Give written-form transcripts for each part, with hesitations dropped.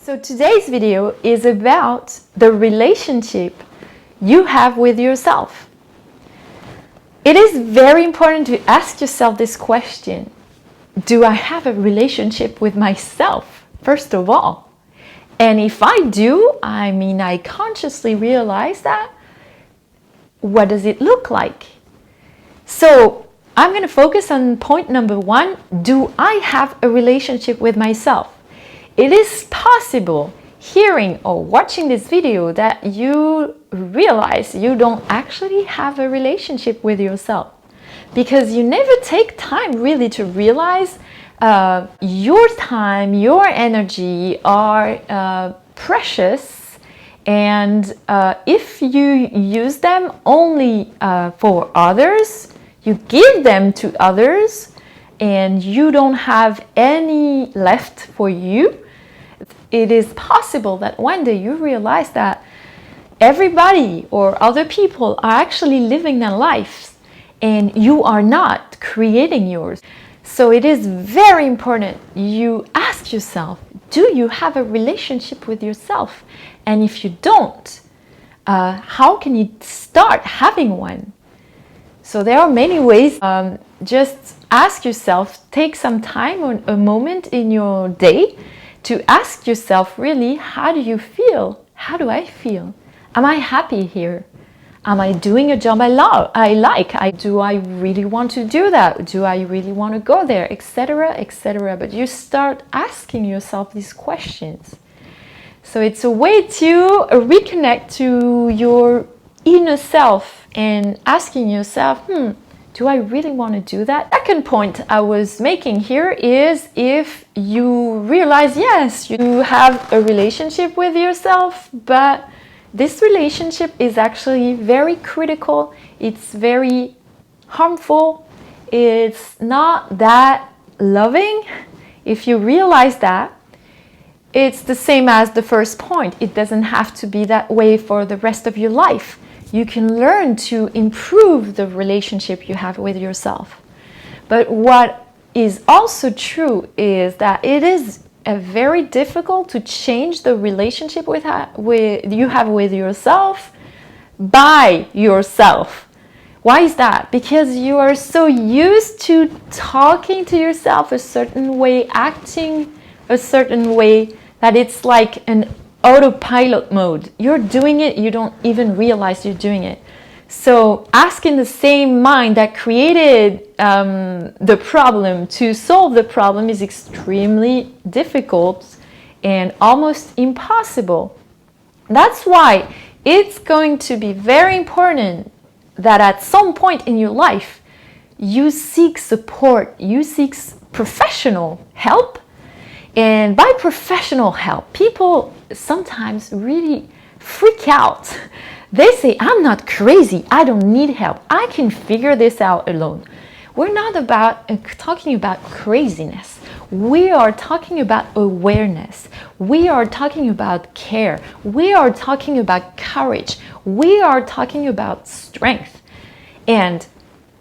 So today's video is about the relationship you have with yourself. It is very important to ask yourself this question. Do I have a relationship with myself, first of all? And if I do, I consciously realize that, what does it look like? So I'm going to focus on point number one. Do I have a relationship with myself? It is possible, hearing or watching this video, that you realize you don't actually have a relationship with yourself, because you never take time really to realize your time, your energy are precious, and if you use them only for others, you give them to others, and you don't have any left for you, it is possible that one day you realize that everybody or other people are actually living their lives and you are not creating yours. So it is very important you ask yourself, do you have a relationship with yourself? And if you don't, how can you start having one? So there are many ways. Just ask yourself, take some time or a moment in your day to ask yourself, really, how do you feel? How do I feel? Am I happy here? Am I doing a job I like? Do I really want to do that? Do I really want to go there? Etc., etc. But you start asking yourself these questions. So it's a way to reconnect to your inner self and asking yourself, do I really want to do that? Second point I was making here is, if you realize, yes, you have a relationship with yourself, but this relationship is actually very critical, it's very harmful, it's not that loving. If you realize that, it's the same as the first point. It doesn't have to be that way for the rest of your life. You can learn to improve the relationship you have with yourself. But what is also true is that it is very difficult to change the relationship you have with yourself by yourself. Why is that? Because you are so used to talking to yourself a certain way, acting a certain way, that it's like an autopilot mode. You're doing it, you don't even realize you're doing it. So asking the same mind that created the problem to solve the problem is extremely difficult and almost impossible. That's why it's going to be very important that at some point in your life you seek support, you seek professional help. And by professional help, people sometimes really freak out. They say, I'm not crazy, I don't need help, I can figure this out alone. We're not talking about craziness. We are talking about awareness. We are talking about care. We are talking about courage. We are talking about strength. And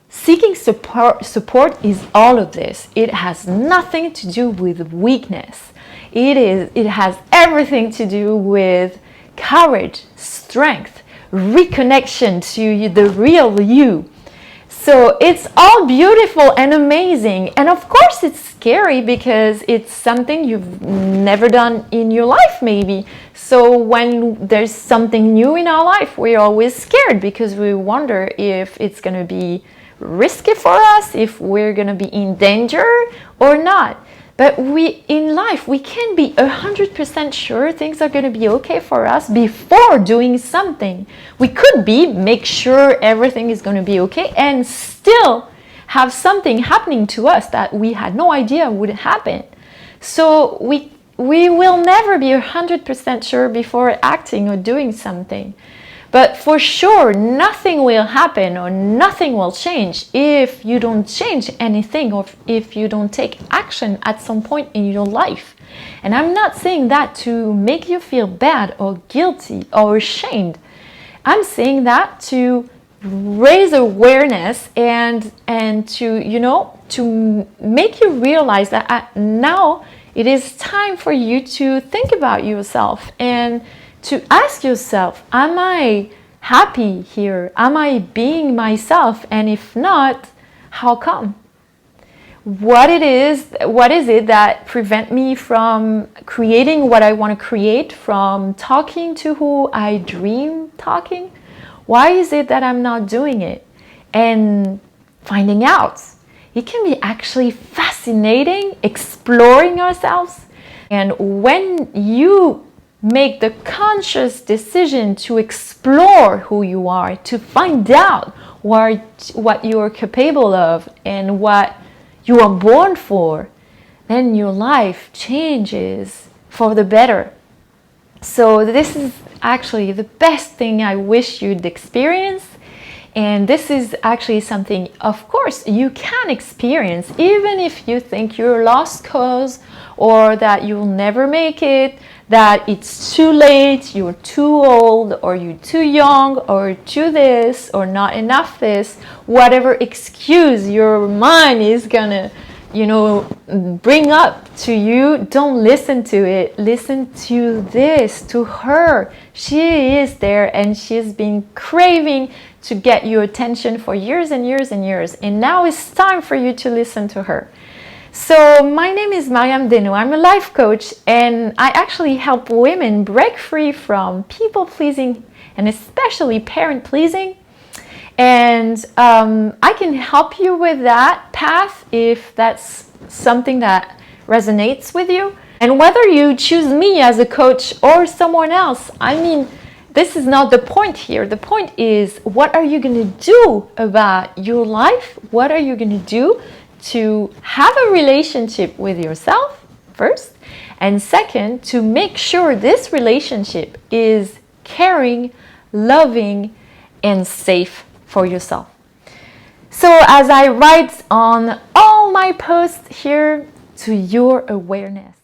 seeking support is all of this. It has nothing to do with weakness. It has everything to do with courage, strength, reconnection to the real you. So it's all beautiful and amazing. And of course it's scary, because it's something you've never done in your life maybe. So when there's something new in our life, we're always scared, because we wonder if it's going to be risky for us, if we're going to be in danger or not. But in life, we can be 100% sure things are going to be okay for us before doing something. We could make sure everything is going to be okay, and still have something happening to us that we had no idea would happen. So we will never be 100% sure before acting or doing something. But for sure, nothing will happen or nothing will change if you don't change anything, or if you don't take action at some point in your life. And I'm not saying that to make you feel bad or guilty or ashamed. I'm saying that to raise awareness and to make you realize that now It is time for you to think about yourself and to ask yourself, am I happy here? Am I being myself? And if not, how come? What is it that prevent me from creating what I want to create, from talking to who I dream talking? Why is it that I'm not doing it? And finding out. It can be actually fascinating exploring ourselves. And when you make the conscious decision to explore who you are, to find out what you are capable of and what you are born for, then your life changes for the better. So this is actually the best thing I wish you'd experience. And this is actually something, of course, you can experience even if you think you're a lost cause or that you'll never make it, that it's too late, you're too old, or you're too young, or too this, or not enough this, whatever excuse your mind is gonna, bring up to you, don't listen to it. Listen to this, to her. She is there and she's been craving to get your attention for years and years and years. And now it's time for you to listen to her. So my name is Tifaine Dhainaut. I'm a life coach and I actually help women break free from people pleasing and especially parent pleasing. And I can help you with that path if that's something that resonates with you. And whether you choose me as a coach or someone else, this is not the point here. The point is, what are you going to do about your life? What are you going to do to have a relationship with yourself first? And second, to make sure this relationship is caring, loving, and safe for yourself. So as I write on all my posts here, to your awareness.